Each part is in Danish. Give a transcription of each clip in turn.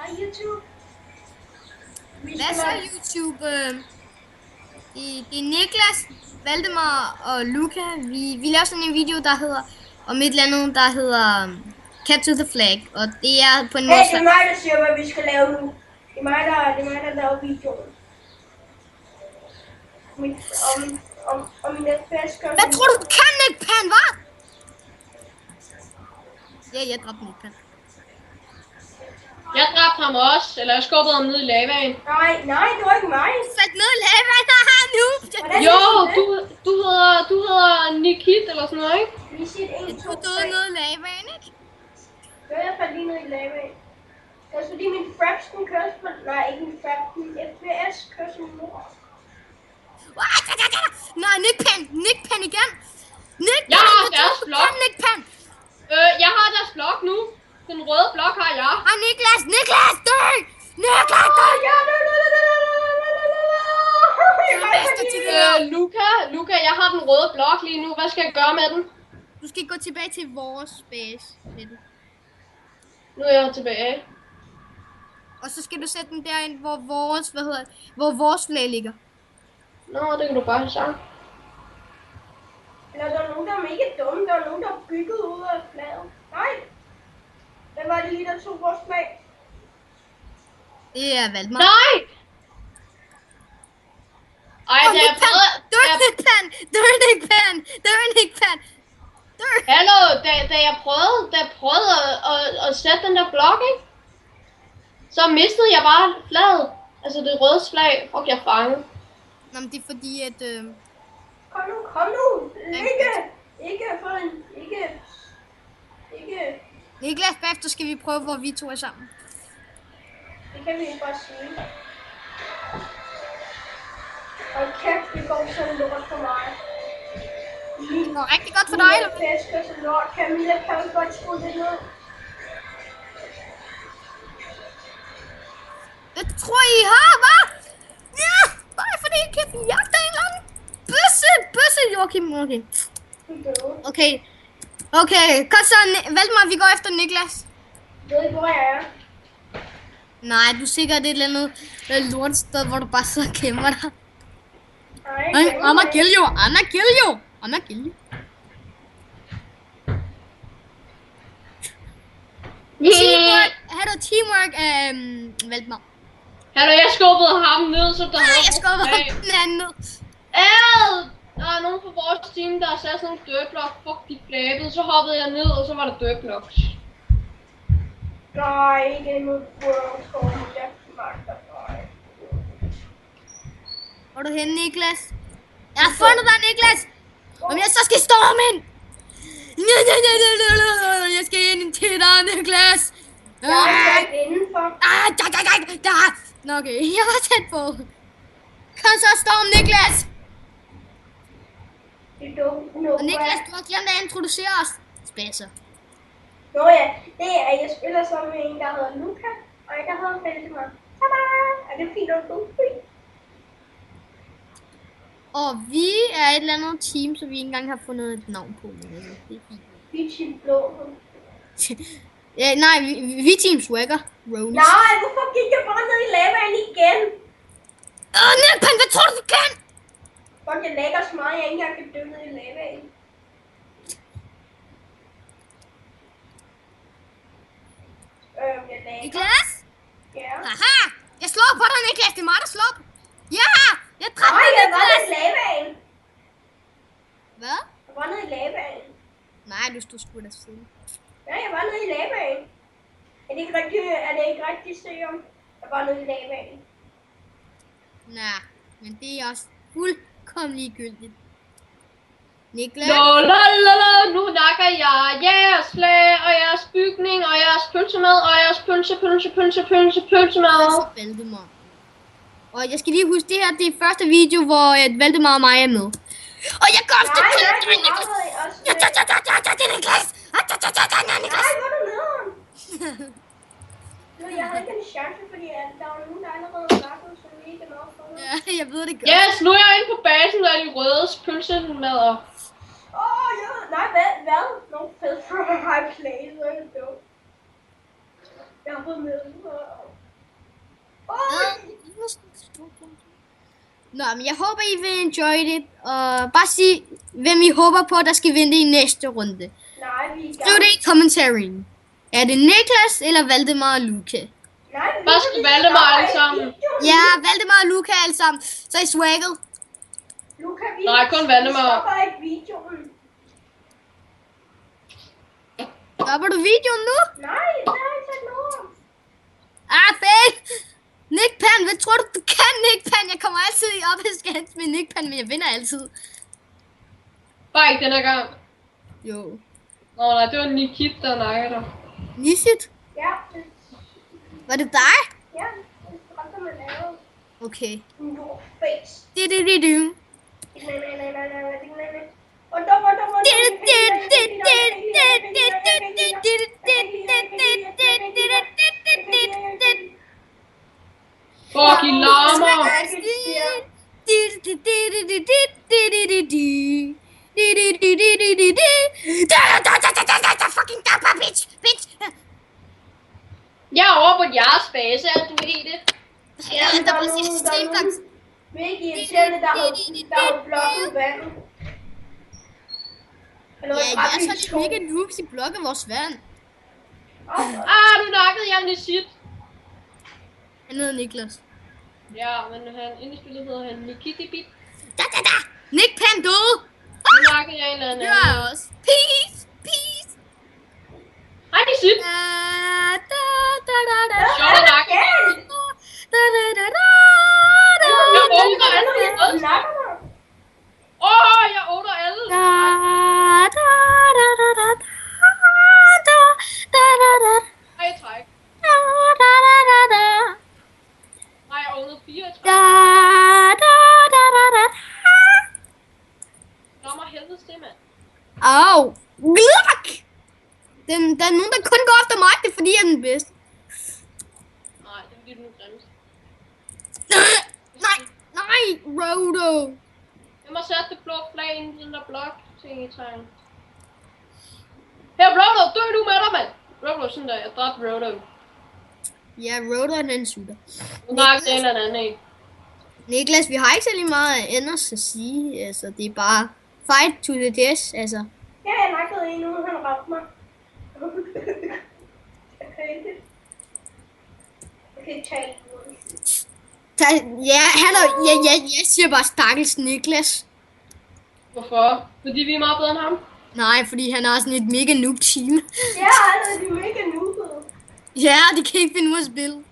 Hej YouTube. Hvad så YouTube? Det er Niklas, Valdemar og Luca. Vi laver sådan en video, der hedder om et eller andet, der hedder Cat to the Flag. Og det er på en måde... Hey, det er mig, der siger, hvad vi skal lave nu. Det er mig, der laver videoen. Om min FPS gør... Hvad tror du kan, Nick Pan, hva'? Ja, jeg dræbte Nick Pan. Jeg dræbte ham også, eller jeg skubbede ham ned i lavaen. Nej, det var ikke mig. Du faldt ned i lavaen, haha, nu! Jo, du hedder Nikit eller sådan noget, ikke? Vi siger Jeg 1, 2, tror, du døde ned i lavaen, ikke? Jeg faldt lige ned i lavaen. Det er fordi min fraps, den køres på... Nej, ikke min fraps, min FPS kører som mor. Nej, Nick Pan igen! Nick Pan, Jeg har hvad deres tror du blok. kan, Nick Pan? Jeg har deres blok nu. Den røde blok har jeg. Hej, Niklas, dø! Niklas, dø! Luca, jeg har den røde blok lige nu. Hvad skal jeg gøre med den? Du skal gå tilbage til vores base med den. Nu er jeg tilbage. Og så skal du sætte den derind, hvor vores flag ligger. Nå, det kan du bare have sagt. Eller der er nogen, der er mega dumme. Der er nogen, der er bygget ud af flaget. Nej! Hvad var det lige, der tog vores flag? Det er Valdemar. Nej! Ej, det er bedre. Nick Pan! Hallo, da jeg prøvede at sætte den der blok, ikke? Så mistede jeg bare flaget. Altså det røde flag. Fuck, jeg fanget. Nå, men det er fordi, at... Kom nu! Ikke. Niklas, bagefter skal vi prøve, hvor vi to er sammen. Det kan vi ikke bare sige. Og kæft, det går så lort for mig. Det går rigtig godt for dig, eller hvad? Jeg skal så lort. Camilla, kan vi godt skrue det ned? Hvad tror I har, hva'? Ja! Bare fordi I kan jagte en eller anden bøsse, Joachim. Okay, godt så, Valdemar, vi går efter Niklas. Jeg ved ikke, hvor jeg er. Nej, du er sikkert et eller andet lortsted, hvor du bare sidder og kæmper dig. Nej, I'm gonna kill you. Teamwork. Har du teamwork, Valdemar? Hallo, jeg skubbede ham ned, så der Nej, jeg skubber den anden ned. Der er nogen fra vores team, der har sat sådan en dørblok. Fuck, de flabede. Så hoppede jeg ned, og så var der dørblok. Nej, ikke mod World jeg magter dig. Hvor er du henne, Niklas? Jeg har fundet dig, Niklas! Om jeg så skal storme ind! Jeg skal ind til dig, Niklas! Jeg er indenfor. Nå, okay, jeg var tæt på. Kom så, storm, Niklas! Og Niklas, du har glemt at introducere os. Spæsser. Nå ja, det er, jeg spiller sammen med en, der hedder Luca, og en, der hedder Valdemar. Tada! Er det fint og fint? Og vi er et eller andet team, så vi ikke engang har fundet et navn på. Men det er fint. Vi er Team Blå. Ja, nej, vi er Team Swagger. Ronies. Nej, hvorfor gik jeg bare ned i lavaen igen? Nick Pan, hvad tror du kan? Fuck, jeg lægger så meget, jeg ikke engang kan dø ned i lavaen. Jeg lægger. Niklas? Ja. Aha! Jeg slår på dig, Niklas. Det er mig, der slår på. Ja! Jeg dræbte Nej, jeg var Niklas. nede i lavaen. Hvad? Jeg var nede i lavaen. Nej, du stod sgu da siden. Ja, jeg var nede i lavaen. Er det ikke rigtigt, Søren? Jeg var nede i lavaen. Nej, men det er også fuldkommen ligegyldigt. Niklas? Nu nakker jeg jeres flag, og jeres bygning, og jeres pølsemad, og jeres pølsemad. Valdemar. Og jeg skal lige huske, det her det er første video, hvor Valdemar og mig er med. Og jeg går også til Niklas! Det er Niklas! Nej, hvor er du nede? Jeg havde ikke en chance, fordi der var nogen, der allerede snakkede, så vi ikke er nok for det. Ja, jeg ved det godt. Yes, nu er jeg inde på basen, der er de røde pølsemader. Ja. Nej, hvad? No fed for high play, så er det dumt. Jeg har fået med. Nå, men jeg håber, I vil enjoy det. Og bare sig, hvem I håber på, der skal vinde i næste runde. Nej, vi er Skriv det i commentaryen. Er det Niklas eller Valdemar og Luca? Nej, Bare skriv Valdemar alle sammen. Ja, Valdemar og Luca alle sammen. Så er I swagget. Luca, vi Nej, kun Valdemar. stopper ikke videoen. Stopper du videoen nu? Nej, det har jeg ikke sagt noget om. Ah, fedt! Nick Pan, hvad tror du kan, Nick Pan? Jeg kommer altid i ophedskans med Nick Pan, men jeg vinder altid. Bare ikke den her gang. Jo. Nå nej, det var Nikit, der nakkede dig. Nisit? Ja, Var det dig? ja, det er godt, man laver. Okay. Your face. Du. Fuck, I larmer. Fucking dapper, bitch! Jeg er over på jeres base, er du i det? Ja, der var præcis streambox. Mega irriterende, der har blokket vandet. Ja, jeg er så lidt mega noobs i blokke vores vand. Ah, du nakkede jeg Nikit. Han hedder Niklas. Ja, men han indspillet hedder han Nikitibit. Da. Nick Pan døde. Nu nakkede jeg en eller anden. Det var jeg også. Peace. Hej Nikit. Sjov at nakke. Jeg åbner alle. Hej, træk. Nej, jeg åbnede 4 træk. Nå, mig helvedes det, mand. Au. Gluk. Der er nogen, der kun går efter mig, det er fordi, jeg er den bedste. Nej, det er fordi, du er grimmest. Nej, Rodo. Jeg må sætte det blå flag ind i den der blok ting i træen. Her, Rodo, dø du med dig, mand! Rodo, sådan der, jeg dræbte Rodo. Ja, Rodo er den sutter. Nu nakker det en eller anden en. Niklas, vi har ikke særlig meget andet at sige. Altså, det er bare fight to the death, altså. Ja, jeg nakkede en ude, han ramte mig. Okay, tag. Ja, jeg siger bare stakkels Niklas. Hvorfor? Fordi vi er meget bedre end ham? Nej, fordi han har sådan et mega noob team. Ja, han er de mega noobede. Ja, de kan ikke finde ud af at spille.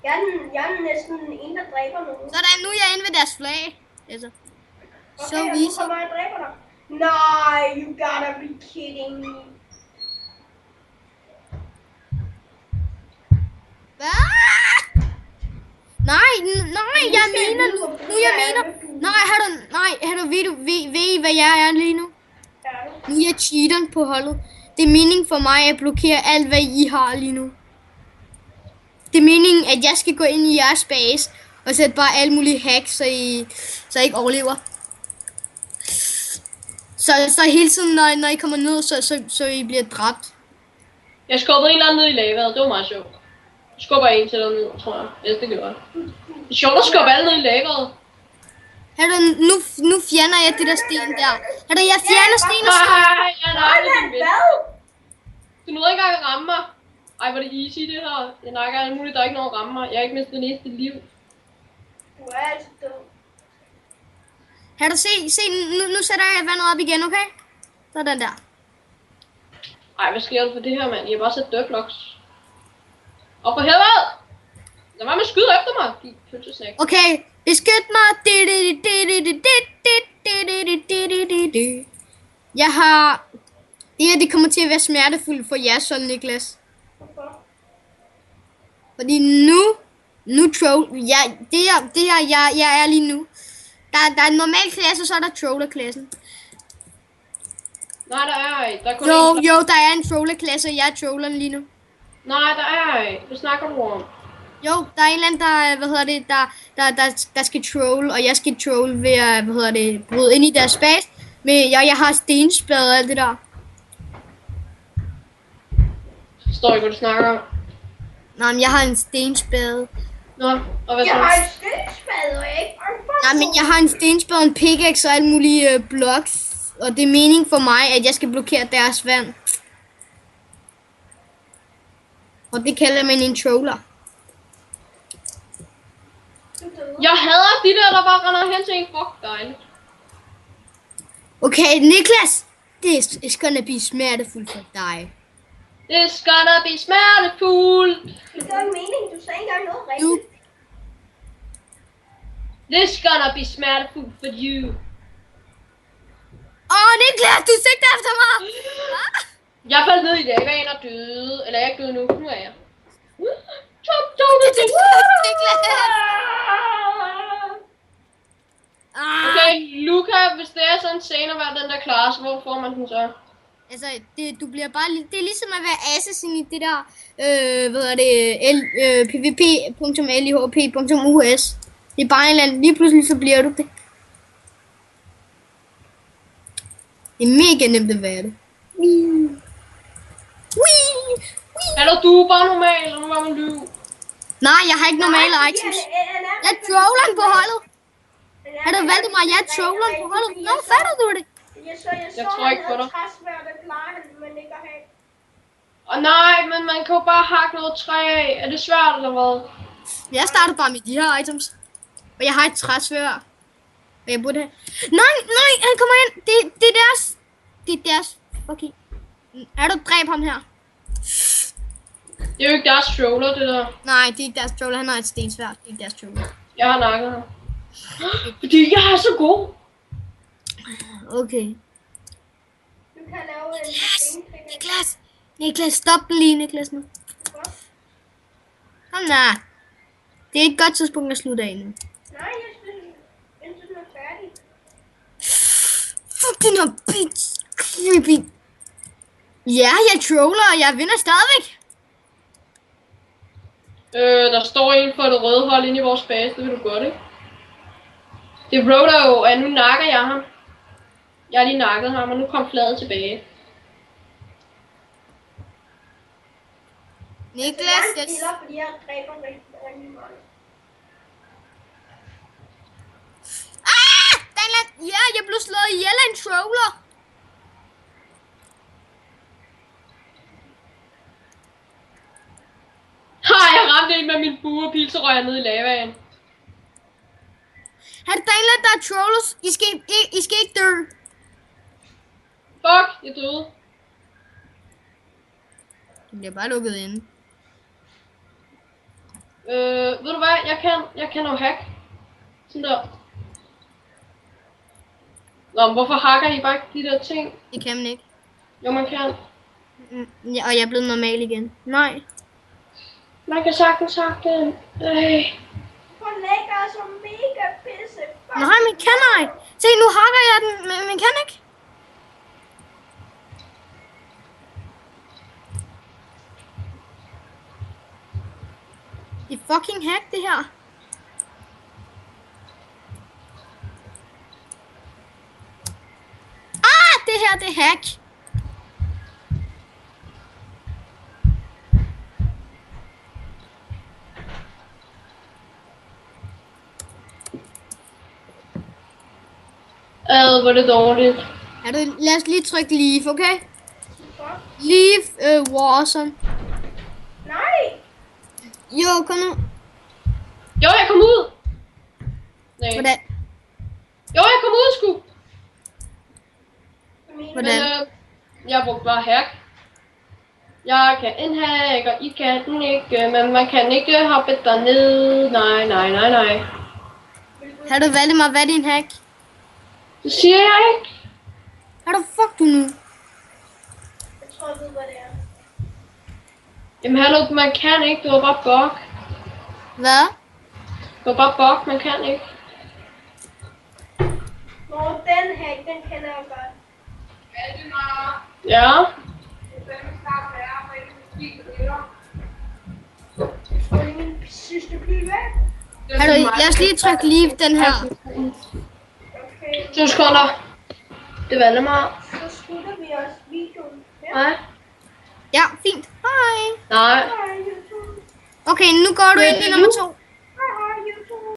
Jeg er næsten en, der dræber nogen. Sådan, nu er jeg inde ved deres flag. Altså. Okay, Så og nu viser. kommer jeg og dræber dig. Nej, you gotta be kidding me. Hvad? Nej, jeg mener nu. Ved I, hvad jeg er lige nu? Nu er jeg cheateren på holdet. Det er meningen for mig at blokere alt, hvad I har lige nu. Det er meningen, at jeg skal gå ind i jeres base og sætte bare alle mulige hacks, så I ikke overlever. Så hele tiden, når I kommer ned, så I bliver dræbt. Jeg skubbede en eller anden ned i lavaet, det var meget sjovt. Jeg skubber en til dernede, tror jeg. Ja, det gjorde jeg. Det er sjovt at skubbe alle ned i lavaet. Nu fjerner jeg det der sten der. Jeg fjerner sten og sten. Jeg nakker din ven. Du nåede ikke engang at ramme mig. Ej, hvor er det easy det her. Jeg nakker alt muligt, der er ikke nogen at ramme mig. Jeg har ikke mistet det næste liv. Du er altså dum. Se, nu sætter jeg vandet op igen, okay? Sådan der. Ej, hvad sker der for det her, mand? I har bare sat dørblocks. Og for helvede! Lad mig med at skyde efter mig, de pølsesnæk. Okay, beskyt mig. Jeg har... Det her, det kommer til at være smertefuldt for jer, så Niklas. Hvorfor? Fordi nu troll... Ja, det her, jeg er lige nu. Der er en normal klasse, og så er der trollerklassen. Nej, der er ej. Der er kun en. Jo, der er en trollerklasse, og jeg er trolleren lige nu. Nej, der er ej. Hvad snakker du om? Jo, der er en eller anden, der skal troll, og jeg skal troll ved at, bryde ind i deres base. Men jeg har stenspade og alt det der. Jeg forstår ikke, hvad du snakker om. Nej, men jeg har en stenspade. Nå, og hvad Jeg så? har et stensspade, og jeg er ikke bange for Nej, men jeg har en stenspade, en pickaxe og alle mulige blocks. Og det er meningen for mig, at jeg skal blokere deres vand. Og det kalder man en troller. Jeg hader de der bare render hen til en. Fuck dig. Okay, Niklas. This gonna be smertefuldt for dig. It's gonna be smertefuldt. Det var ikke meningen, du sagde ikke engang noget Du, rigtigt. This gonna be smertefuldt for you. Niklas, du sigter efter mig. Jeg faldt ned i lavaen og døde. Eller jeg er ikke død nu. Nu er jeg. Okay, Luca, hvis det er sådan en scene at være den der klasse, hvor får man den så? Altså, du bliver bare... Det er ligesom at være assassin i det der... pvp.lihp.us. Det er bare en eller anden... Lige pludselig så bliver du det. Det er mega nemt at være det. Eller du er bare normal, eller nu var man lyv. Nej, jeg har ikke normale items. Jeg er trolleren på holdet. Har du valgt mig? Jeg er trolleren på holdet. Nå, fatter du det? Jeg tror ikke på dig. Træsvær, det plejer han, men ikke at have. Og nej, men man kan jo bare hakke noget træ af. Er det svært eller hvad? Jeg starter bare med de her items. Og jeg har et træsvær. Og jeg burde have... Nej, han kommer ind. Det er deres... Det er deres... Okay. Er du dræb ham her? Det er jo ikke deres stroller, det der. Nej, det er ikke deres troller. Han har et stensværd. Det er ikke deres troller. Jeg har nakket ham. Fordi jeg er så god. Okay. Du kan lave en Niklas! Niklas, stop lige, Niklas, nu. Kom da. Det er et godt tidspunkt at slutte af nu. Nej, jeg synes, indtil du er færdig. Fuck, den her bitch. Creepy. Ja, jeg troller, og jeg vinder stadigvæk. Der står en for det røde hold inde i vores base, det vil du godt, ikke? Det er Roto, og nu nakker jeg ham. Jeg har lige nakket ham, og nu kom fladet tilbage. Niklas, Jeg spiller, fordi jeg dræber rigtig meget. Ja, jeg blev slået ihjel af en troller. Jeg ramte en med min buerpil, så røg jeg ned i lavaen. Har du Daniel, der er trollers? I skal ikke dø. Fuck, jeg døde. Du bliver bare lukket inde. Ved du hvad, jeg kan jo hack. Sådan der. Nå, men hvorfor hacker I bare ikke de der ting? Det kan man ikke. Jo, man kan. Ja, og jeg er blevet normal igen. Nej. Man kan sagtens hacke den. For lækker så mega pisse. Nej, men kan jeg? Se, nu hakker jeg den, men kan ikke. Det er fucking hack, det her. Det her, det er hack. Hvor er det dårligt. Lad os lige trykke leave, okay? Leave Warzone. Nej! Jo, kom nu. Jo, jeg kom ud. Nej. Hvordan? Jo, jeg kom ud, sgu. Hvordan? Men, jeg brugte bare hack. Jeg kan en hack, og I kan den ikke, men man kan ikke hoppe derned. Nej. Har du valgt mig, hvad er din hack? Det siger jeg ikke. Har du fuck du nu? Jeg tror, jeg ved, hvad det er. Jamen hallo, man kan ikke, det var bare bug. Hvad? Det var bare bug, man kan ikke. Nå, den hack, den kender jeg godt. Ja. Og det er min sidste pil væk. Har du, lad os lige trykke leave den her. Okay, 2 sekunder. Det valgte mig. så slutter vi også videoen. Nej. Ja, fint. Hej. Nej. Hej, YouTube. Okay, nu går du ind i nummer 2.